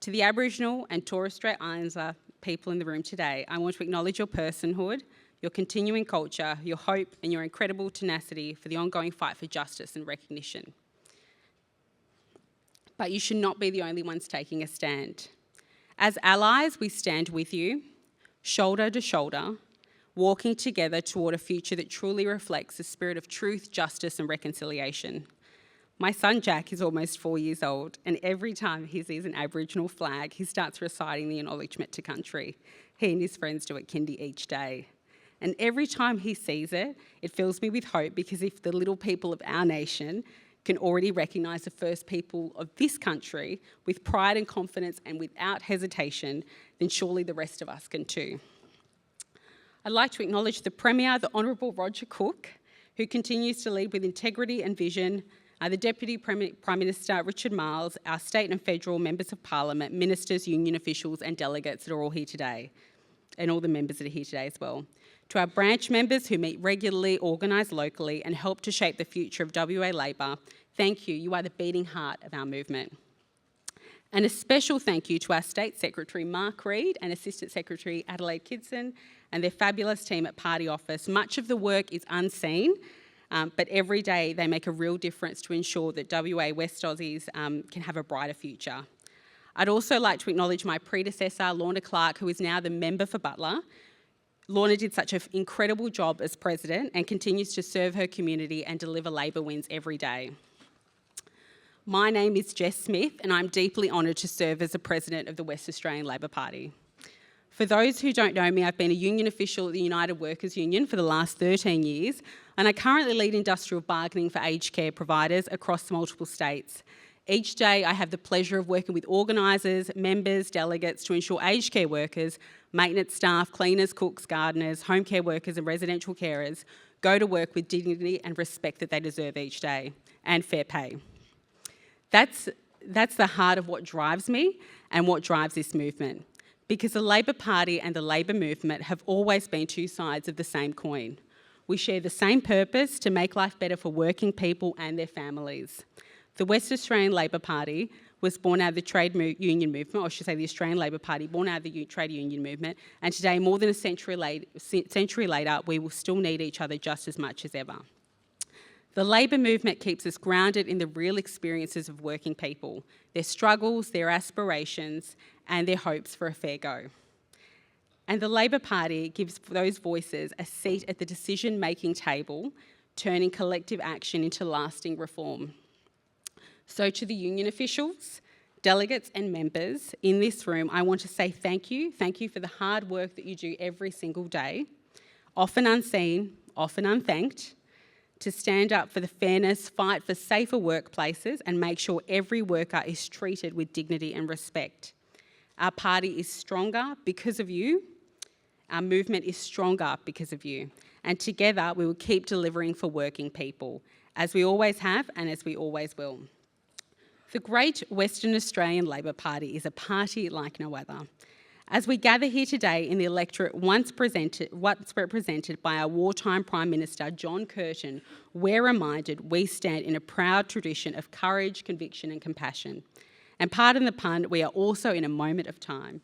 To the Aboriginal and Torres Strait Islander people in the room today, I want to acknowledge your personhood, your continuing culture, your hope and your incredible tenacity for the ongoing fight for justice and recognition. But you should not be the only ones taking a stand. As allies, we stand with you, shoulder to shoulder, walking together toward a future that truly reflects the spirit of truth, justice and reconciliation. My son Jack is almost 4 years old, and every time he sees an Aboriginal flag, he starts reciting the acknowledgement to country. He and his friends do it kindy each day. And every time he sees it, it fills me with hope, because if the little people of our nation can already recognise the first people of this country with pride and confidence and without hesitation, then surely the rest of us can too. I'd like to acknowledge the Premier, the Honourable Roger Cook, who continues to lead with integrity and vision, the Deputy Prime Minister Richard Marles, our state and federal members of parliament, ministers, union officials and delegates that are all here today, and all the members that are here today as well. To our branch members who meet regularly, organise locally and help to shape the future of WA Labor, thank you. You are the beating heart of our movement. And a special thank you to our State Secretary Mark Reid and Assistant Secretary Adelaide Kidson and their fabulous team at Party Office. Much of the work is unseen, but every day they make a real difference to ensure that WA West Aussies can have a brighter future. I'd also like to acknowledge my predecessor, Lorna Clark, who is now the member for Butler. Lorna did such an incredible job as President and continues to serve her community and deliver Labor wins every day. My name is Jess Smith and I'm deeply honoured to serve as the President of the West Australian Labor Party. For those who don't know me, I've been a union official at the United Workers Union for the last 13 years, and I currently lead industrial bargaining for aged care providers across multiple states. Each day I have the pleasure of working with organisers, members, delegates to ensure aged care workers, maintenance staff, cleaners, cooks, gardeners, home care workers and residential carers go to work with dignity and respect that they deserve each day, and fair pay. That's the heart of what drives me and what drives this movement, because the Labor Party and the Labor movement have always been two sides of the same coin. We share the same purpose to make life better for working people and their families. The West Australian Labor Party was born out of the trade union movement, or I should say the Australian Labor Party, born out of the trade union movement, and today, more than a century later, we will still need each other just as much as ever. The Labor movement keeps us grounded in the real experiences of working people, their struggles, their aspirations, and their hopes for a fair go. And the Labor Party gives those voices a seat at the decision-making table, turning collective action into lasting reform. So to the union officials, delegates and members in this room, I want to say thank you. Thank you for the hard work that you do every single day, often unseen, often unthanked, to stand up for the fairness, fight for safer workplaces and make sure every worker is treated with dignity and respect. Our party is stronger because of you. Our movement is stronger because of you. And together we will keep delivering for working people, as we always have and as we always will. The great Western Australian Labor Party is a party like no other. As we gather here today in the electorate once represented by our wartime Prime Minister, John Curtin, we're reminded we stand in a proud tradition of courage, conviction and compassion. And pardon the pun, we are also in a moment of time.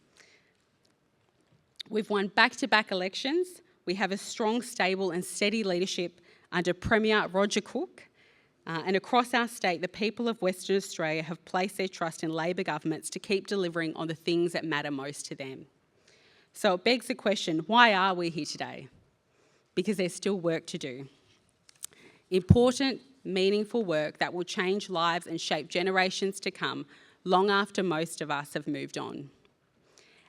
We've won back-to-back elections. We have a strong, stable and steady leadership under Premier Roger Cook. And across our state, the people of Western Australia have placed their trust in Labor governments to keep delivering on the things that matter most to them. So it begs the question, why are we here today? Because there's still work to do. Important, meaningful work that will change lives and shape generations to come, long after most of us have moved on.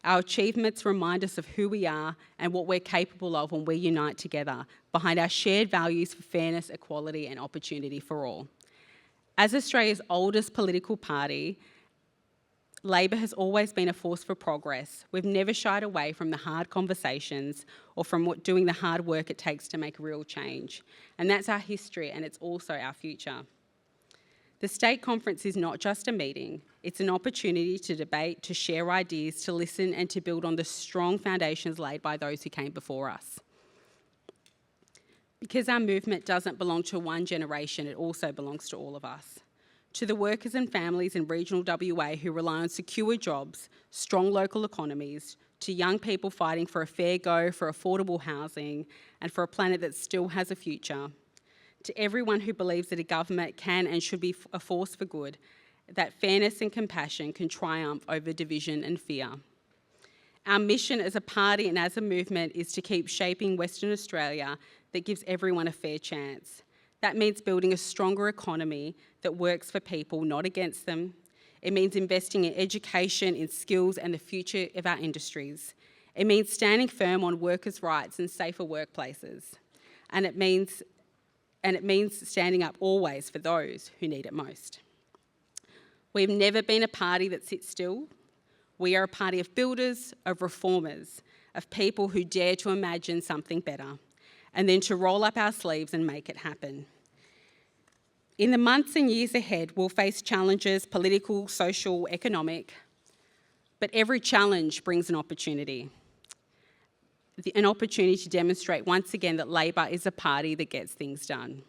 Our achievements remind us of who we are and what we're capable of when we unite together behind our shared values for fairness, equality and opportunity for all. As Australia's oldest political party, Labor has always been a force for progress. We've never shied away from the hard conversations or from doing the hard work it takes to make real change. And that's our history and it's also our future. The State Conference is not just a meeting, it's an opportunity to debate, to share ideas, to listen and to build on the strong foundations laid by those who came before us. Because our movement doesn't belong to one generation, it also belongs to all of us. To the workers and families in regional WA who rely on secure jobs, strong local economies, to young people fighting for a fair go, for affordable housing, and for a planet that still has a future. To everyone who believes that a government can and should be a force for good, that fairness and compassion can triumph over division and fear. Our mission as a party and as a movement is to keep shaping Western Australia that gives everyone a fair chance. That means building a stronger economy that works for people, not against them. It means investing in education, in skills, and the future of our industries. It means standing firm on workers' rights and safer workplaces. And it means standing up always for those who need it most. We've never been a party that sits still. We are a party of builders, of reformers, of people who dare to imagine something better, and then to roll up our sleeves and make it happen. In the months and years ahead, we'll face challenges, political, social, economic, but every challenge brings an opportunity. An opportunity to demonstrate once again that Labor is a party that gets things done.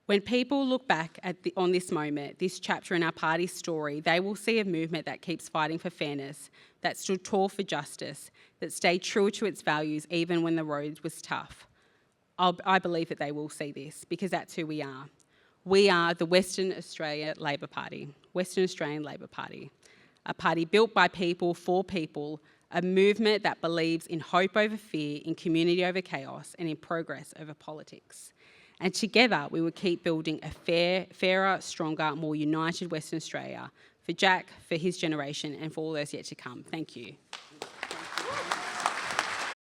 When people look back on this moment, this chapter in our party's story, they will see a movement that keeps fighting for fairness, that stood tall for justice, that stayed true to its values even when the road was tough. I believe that they will see this because that's who we are. We are the Western Australia Labor Party, Western Australian Labor Party, a party built by people for people, a movement that believes in hope over fear, in community over chaos, and in progress over politics. And together we will keep building a fairer, stronger, more united Western Australia for Jack, for his generation, and for all those yet to come. Thank you.